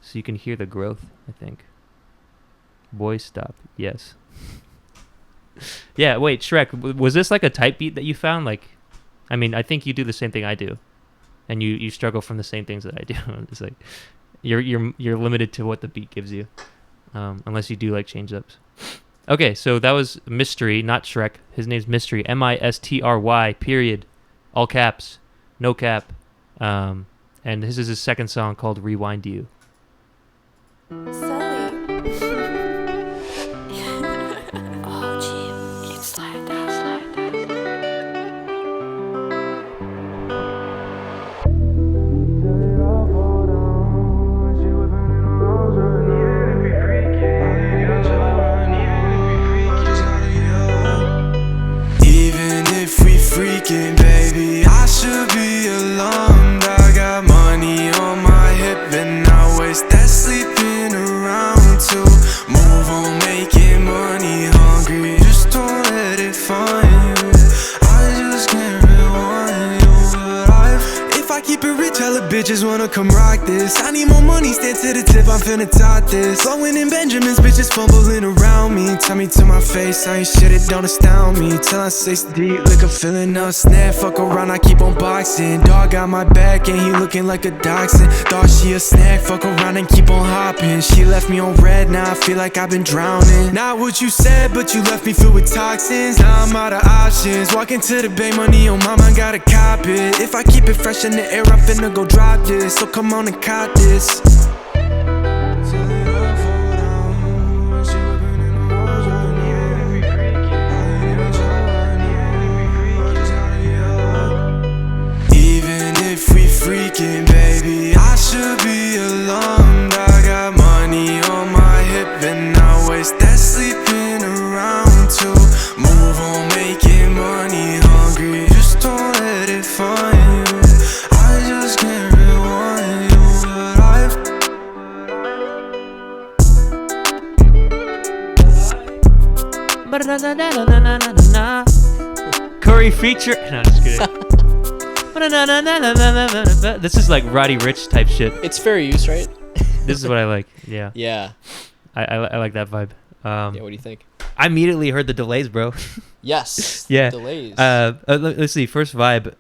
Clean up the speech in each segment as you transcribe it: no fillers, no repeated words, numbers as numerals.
so you can hear the growth, I think. Boys stop. Yes. Yeah, wait, Shrek, was this like a type beat that you found? Like, I mean, I think you do the same thing I do, and you struggle from the same things that I do. It's like you're limited to what the beat gives you, unless you do like change ups. Okay, so that was Mystery, not Shrek. His name's Mystery, Mistry, period, all caps, no cap. And this is his second song called Rewind You. Sully. Oh, gee, it's slide down, slide down. Even if we freaking, baby, I should be alarmed. I got money on my hip and I waste that sleeping around to move on, making money hungry. Just don't let it find you. I just can't rewind you, but if I keep it rich, hella bitches wanna come rock this. I need more money, stand to the tip, I'm finna top this. Flowing in Benjamins, bitches fumbling around me. Tell me to my face, I ain't shit, it don't astound me. Till I say deep, like I'm feeling up snap. Fuck around, I keep on boxing. Dog got my back and he looking like a dachshund. Thought she a snack, fuck around and keep on hopping. She left me on red, now I feel like I've been drowning. Not what you said, but you left me filled with toxins. Now I'm out of options. Walking to the bay, money on my mind, gotta cop it. If I keep it fresh in the air, I'm finna go drop this. So come on and cop this. Freaking, baby, I should be alarmed. I got money on my hip and I waste that sleeping around to move on, making money hungry. Just don't let it find you. I just can't rewind you, but Curry feature. No, just kidding. This is like Roddy Ricch type shit. It's fair use, right? This is what I like. Yeah. Yeah. I like that vibe. Yeah. What do you think? I immediately heard the delays, bro. Yes. Yeah. Delays. Let's see. First vibe.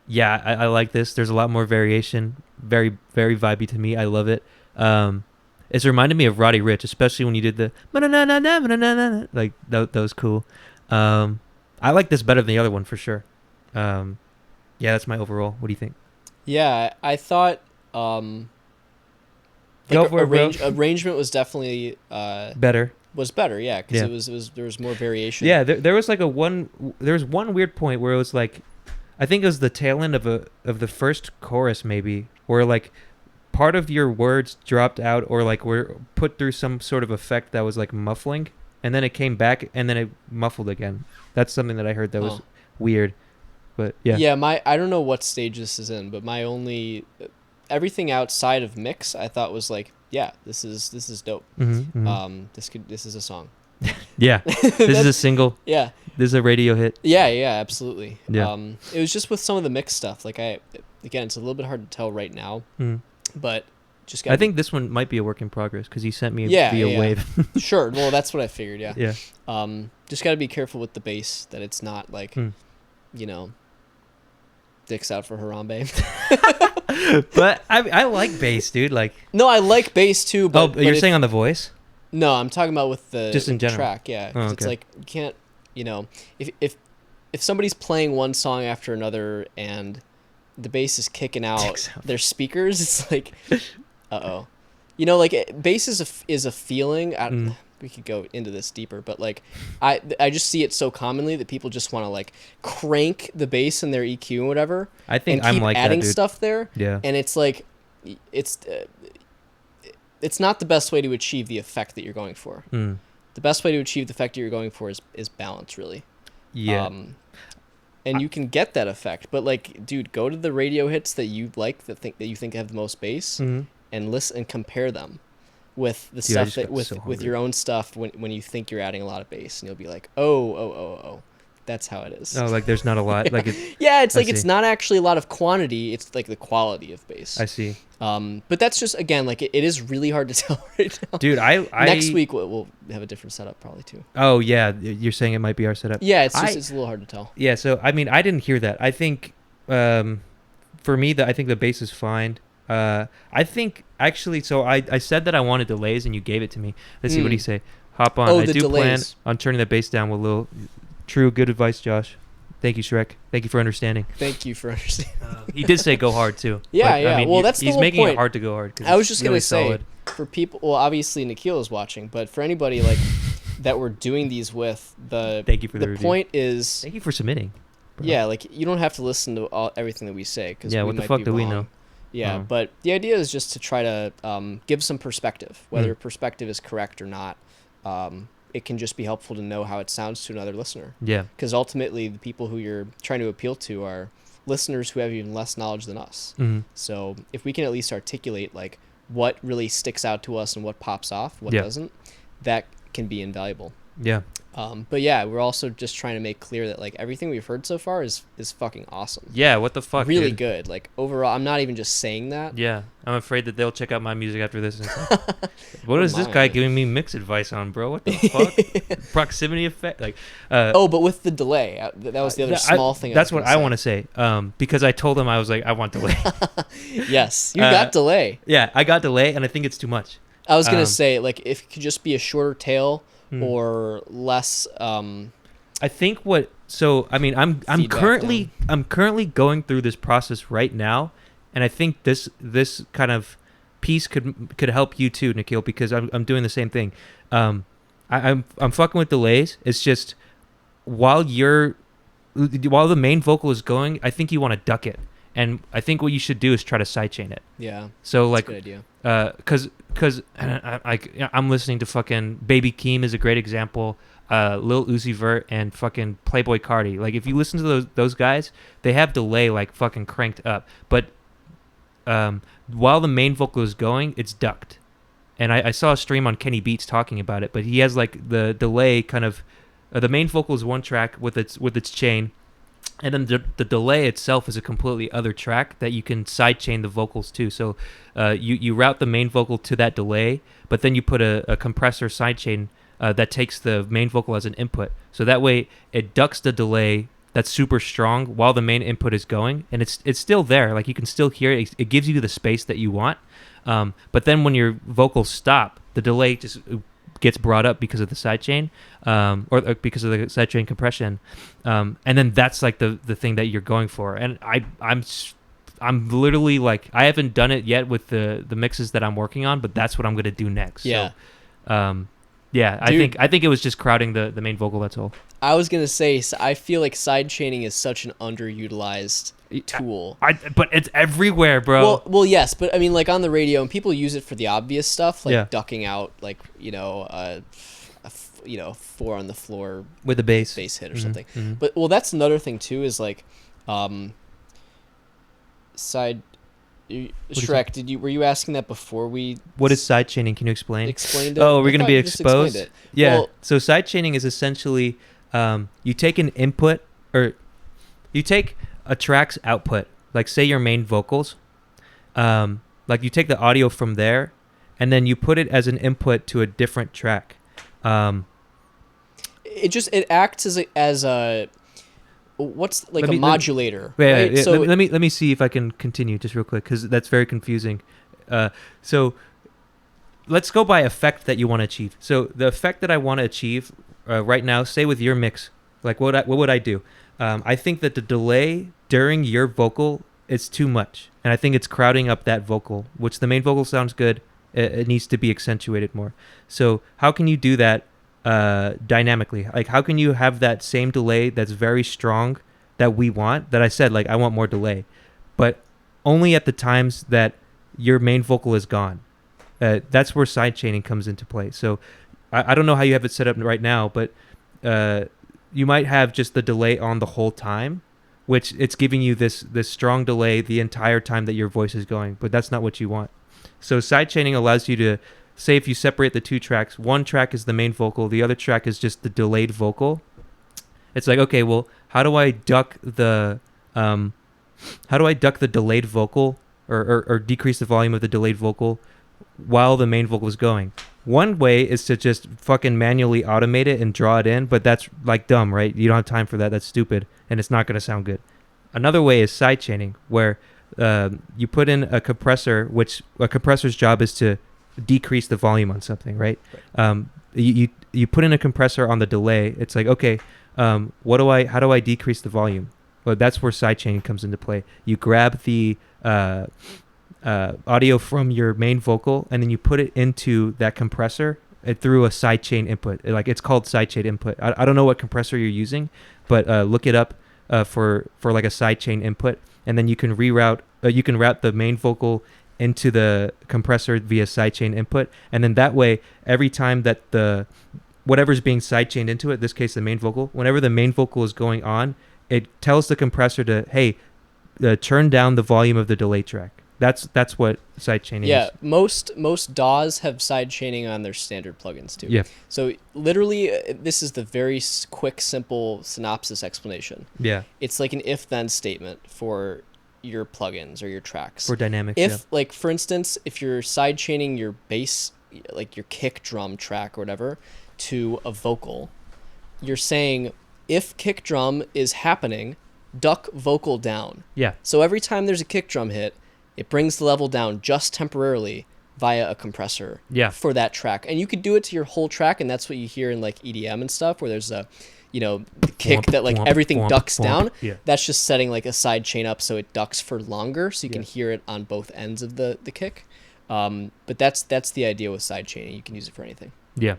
Yeah, I like this. There's a lot more variation. Very, very vibey to me. I love it. It's reminded me of Roddy Ricch, especially when you did the like that was cool. I like this better than the other one for sure. Yeah, that's my overall. What do you think? Yeah, I thought Go for it, bro. Arrangement was definitely better. Was better, yeah, because Yeah. there was more variation. Yeah, there was like there was one weird point where it was like, I think it was the tail end of the first chorus maybe, where like part of your words dropped out or like were put through some sort of effect that was like muffling, and then it came back and then it muffled again. That's something that I heard that was weird. But yeah. Yeah, I don't know what stage this is in, but my only everything outside of mix I thought was like, yeah, this is dope. Mm-hmm, mm-hmm. This is a song. Yeah. This is a single. Yeah. This is a radio hit. Yeah, absolutely. Yeah. It was just with some of the mix stuff. Like again, it's a little bit hard to tell right now, but just I think this one might be a work in progress because you sent me via Wave. Sure. Well, that's what I figured. Yeah. Yeah. Just got to be careful with the bass that it's not like, you know, dicks out for Harambe. But I like bass, dude. Like, no, I like bass too. But you're saying on the voice? No, I'm talking about with the just in general track. Yeah, 'cause okay. It's like you can't, you know, if somebody's playing one song after another and the bass is kicking out their speakers, it's like, you know, like bass is a feeling. We could go into this deeper, but like I just see it so commonly that people just want to like crank the bass in their EQ and whatever. I think and keep I'm like adding that, dude. stuff there. Yeah, and it's like it's not the best way to achieve the effect that you're going for. The best way to achieve the effect that you're going for is balance, really. Yeah. And you can get that effect, but like, dude, go to the radio hits that you like, that you think have the most bass, and listen and compare them with the stuff that with your own stuff when you think you're adding a lot of bass, and you'll be like, oh, That's how it is. Oh, like there's not a lot. Like Yeah, it's I like it's see. not actually a lot of quantity. It's like the quality of bass. I see. But that's just again like it is really hard to tell right now. Dude, I Next week we'll have a different setup probably too. Oh yeah, you're saying it might be our setup. Yeah, it's a little hard to tell. Yeah, so I mean, I didn't hear that. I think for me, I think the bass is fine. I think actually, so I said that I wanted delays, and you gave it to me. Let's see what he say. Hop on. Oh, I the do plan delays. on turning the bass down with a little. True, good advice, Josh. Thank you, Shrek. Thank you for understanding. Thank you for understanding. He did say go hard too. Yeah, Like, yeah. I mean, Well, that's the he's whole making point. it hard to go hard. 'cause I was it's just really gonna say solid. for people. Well, obviously Nikhil is watching, but for anybody like that we're doing these with, Thank you for the review. point is, Thank you for submitting. Bro. yeah, like you don't have to listen to everything that we say because Yeah, we what the might fuck be do we wrong. know? Yeah, Uh-huh. but the idea is just to try to give some perspective, whether perspective is correct or not. It can just be helpful to know how it sounds to another listener. Yeah. Because ultimately, the people who you're trying to appeal to are listeners who have even less knowledge than us. Mm-hmm. So if we can at least articulate like what really sticks out to us and what pops off, what Yeah. doesn't, that can be invaluable. Yeah. But yeah, we're also just trying to make clear that like everything we've heard so far is fucking awesome. Yeah. What the fuck? Really dude? good. Like overall, I'm not even just saying that. Yeah, I'm afraid that they'll check out my music after this. And it's like, what is this guy Mine. giving me mix advice on, bro? What the fuck? Proximity effect, like. Oh, but with the delay, that was the other small thing. That's what I want to to say. Because I told him I was like, I want delay. Yes, you got delay. Yeah, I got delay, and I think it's too much. I was gonna Um, say like if it could just be a shorter tail or less. I think what. So I mean, I'm Feedback currently going through this process right now, and I think this kind of piece could help you too, Nikhil, because I'm doing the same thing. I'm fucking with delays. It's just while the main vocal is going, I think you want to duck it, and I think what you should do is try to sidechain it. Yeah. So That's like, a good idea. because I'm listening to fucking Baby Keem is a great example. Lil Uzi Vert and fucking Playboy Cardi. Like if you listen to those guys, they have delay like fucking cranked up, but while the main vocal is going, it's ducked. And I saw a stream on Kenny Beats talking about it, but he has like the delay kind of the main vocal is one track with its chain, and then the delay itself is a completely other track that you can sidechain the vocals to. So you route the main vocal to that delay, but then you put a compressor sidechain that takes the main vocal as an input. So that way it ducks the delay that's super strong while the main input is going, and it's still there. Like you can still hear it. It gives you the space that you want. But then when your vocals stop, the delay just gets brought up because of the sidechain, or because of the sidechain compression, and then that's like the thing that you're going for. And I'm literally like, I haven't done it yet with the mixes that I'm working on, but that's what I'm gonna do next. Yeah. So, yeah, Dude. I think it was just crowding the main vocal. That's all. I was gonna say, I feel like side chaining is such an underutilized tool. But it's everywhere, bro. Well, yes, but I mean, like on the radio, and people use it for the obvious stuff, like Yeah. ducking out, like a 4 on the floor with the bass hit or Mhm, something. mhm. But that's another thing too is like, side. Shrek, were you asking that before we What is sidechaining? Can you explain? explained it? Oh, we're I gonna thought be you just explained exposed. it. Yeah. Well, So sidechaining is essentially you take an input, or you take a track's output, like say your main vocals, like you take the audio from there, and then you put it as an input to a different track. it acts as a what's like a modulator. Wait, right? yeah, So let me see if I can continue just real quick, because that's very confusing. So let's go by effect that you want to achieve. So the effect that I want to achieve right now, say with your mix, like what would I do? I think that the delay during your vocal is too much, and I think it's crowding up that vocal, which the main vocal sounds good. It needs to be accentuated more. So how can you do that dynamically? Like how can you have that same delay that's very strong that we want, that I said, like I want more delay, but only at the times that your main vocal is gone. That's where sidechaining comes into play. So I don't know how you have it set up right now, but you might have just the delay on the whole time, which it's giving you this strong delay the entire time that your voice is going, but that's not what you want. So sidechaining allows you to say, if you separate the two tracks, one track is the main vocal, the other track is just the delayed vocal, It's like, okay, well, how do I duck the delayed vocal or decrease the volume of the delayed vocal while the main vocal is going? One way is to just fucking manually automate it and draw it in, but that's like dumb, right? You don't have time for that. That's stupid, and it's not going to sound good. Another way is sidechaining, where you put in a compressor, which a compressor's job is to decrease the volume on something, right? You put in a compressor on the delay. It's like, okay, how do I decrease the volume? Well, that's where sidechaining comes into play. You grab the audio from your main vocal, and then you put it into that compressor through a sidechain input. It's called sidechain input. I don't know what compressor you're using, but look it up for like a sidechain input, and then you can route the main vocal into the compressor via sidechain input, and then that way, every time that whatever's being sidechained into it, in this case the main vocal, whenever the main vocal is going on, it tells the compressor to, hey, turn down the volume of the delay track. That's what sidechaining is. Yeah, most DAWs have sidechaining on their standard plugins too. Yeah. So literally, this is the very quick, simple synopsis explanation. Yeah. It's like an if-then statement for your plugins or your tracks. For dynamics. If, like, for instance, if you're sidechaining your bass, like your kick drum track or whatever, to a vocal, you're saying, if kick drum is happening, duck vocal down. Yeah. So every time there's a kick drum hit, it brings the level down just temporarily via a compressor for that track. And you could do it to your whole track, and that's what you hear in like EDM and stuff, where there's a, the kick that like everything ducks down. Yeah. That's just setting like a side chain up so it ducks for longer, so you can hear it on both ends of the kick. But that's the idea with side chaining. You can use it for anything. Yeah.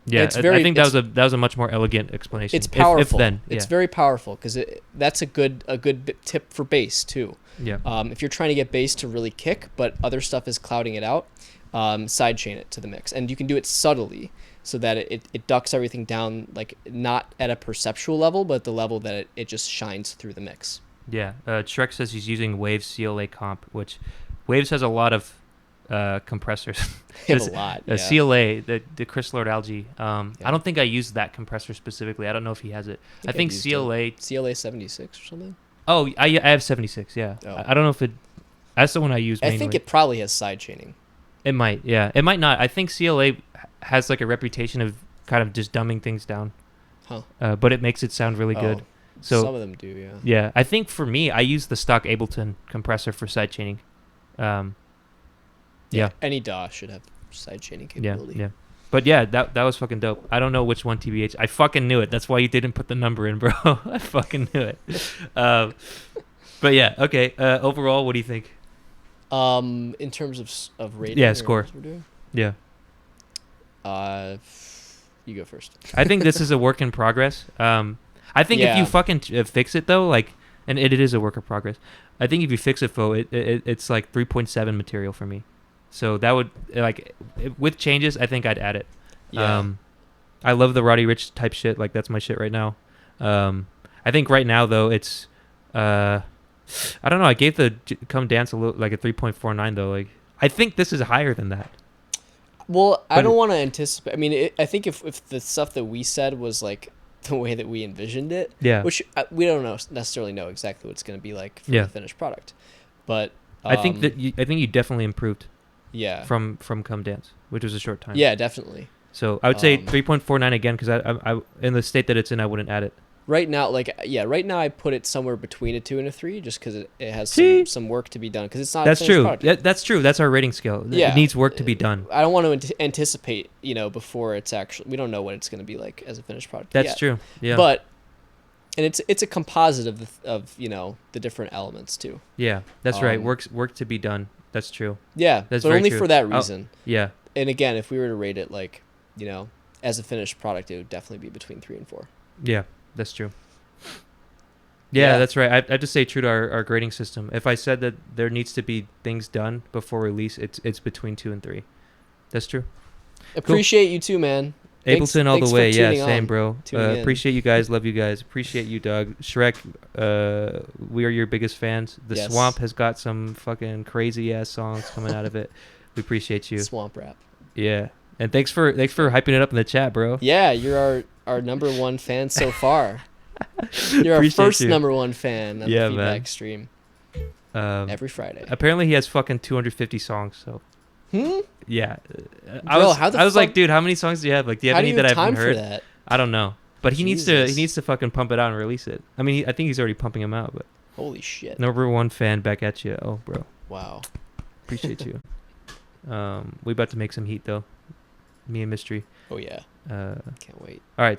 Yeah, I think that was a much more elegant explanation. It's powerful. It's very powerful because that's a good tip for bass too. Yeah. If you're trying to get bass to really kick, but other stuff is clouding it out, sidechain it to the mix, and you can do it subtly so that it ducks everything down, like not at a perceptual level, but at the level that it just shines through the mix. Yeah. Shrek says he's using Waves CLA comp, which Waves has a lot of compressors. They have a lot. Yeah. CLA, the Chris Lord Algae. I don't think I used that compressor specifically. I don't know if he has it. I think CLA 76 or something. Oh, I have 76. Yeah. Oh. I don't know if that's the one I use mainly. I think it probably has side chaining. It might. Yeah. It might not. I think CLA has like a reputation of kind of just dumbing things down. Huh. But it makes it sound really good. So some of them do. Yeah. Yeah. I think for me, I use the stock Ableton compressor for side chaining. Yeah. Any DAW should have side chaining capability. Yeah. But yeah, that was fucking dope. I don't know which one, TBH. I fucking knew it. That's why you didn't put the number in, bro. I fucking knew it. But yeah, okay. Overall, what do you think? In terms of rating. Yeah, score. We're doing? Yeah. You go first. I think this is a work in progress. I think if you fucking fix it though, like, and it is a work in progress. I think if you fix it, it's like 3.7 material for me. So that would, like, with changes, I think I'd add it. Yeah. I love the Roddy Ricch type shit. Like, that's my shit right now. I think right now, though, it's, I don't know. I gave the Come Dance a 3.49, though. Like, I think this is higher than that. Well, I don't want to anticipate. I mean, I think if the stuff that we said was, like, the way that we envisioned it, which we don't necessarily know exactly what it's going to be like for the finished product. But I think you definitely improved. Yeah. From Come Dance, which was a short time. Yeah, definitely. So I would say 3.49 again, because I in the state that it's in, I wouldn't add it. Right now, right now I put it somewhere between a 2 and a 3, just because it has some work to be done. Because it's not. That's a finished true. product. That's true. That's our rating scale. Yeah. It needs work to be done. I don't want to anticipate, before it's actually. We don't know what it's going to be like as a finished product. That's true. Yeah. But. And it's a composite of the different elements too. Yeah, that's right. Work to be done. That's true. Yeah, that's but only true. For that reason. Yeah. And again, if we were to rate it like, as a finished product, it would definitely be between 3 and 4. Yeah, that's true. Yeah, that's right. I have to stay true to our grading system. If I said that there needs to be things done before release, it's between 2 and 3. That's true. Appreciate you too, man. Ableton all the way. Yeah, same, on. bro. Appreciate you guys. Love you guys. Appreciate you, Doug. Shrek, we are your biggest fans. The Swamp has got some fucking crazy ass songs coming out of it. We appreciate you. Swamp rap. Yeah. And thanks for hyping it up in the chat, bro. Yeah, you're our number one fan so far. You're our Appreciate first you. #1 fan on Yeah, the feedback man. stream Um, every Friday. apparently he has fucking 250 songs. So yeah, Bro, how the I was like, fuck- dude, how many songs do you have? Like, do you have How do any you that I have haven't time heard? for that? I don't know, but he Jesus. needs to fucking pump it out and release it. I mean, I think he's already pumping them out. But Holy shit! #1 fan back at you. Oh, bro, Wow. appreciate you. We about to make some heat though. Me and Mystery. Oh yeah. Uh, Can't wait. all right.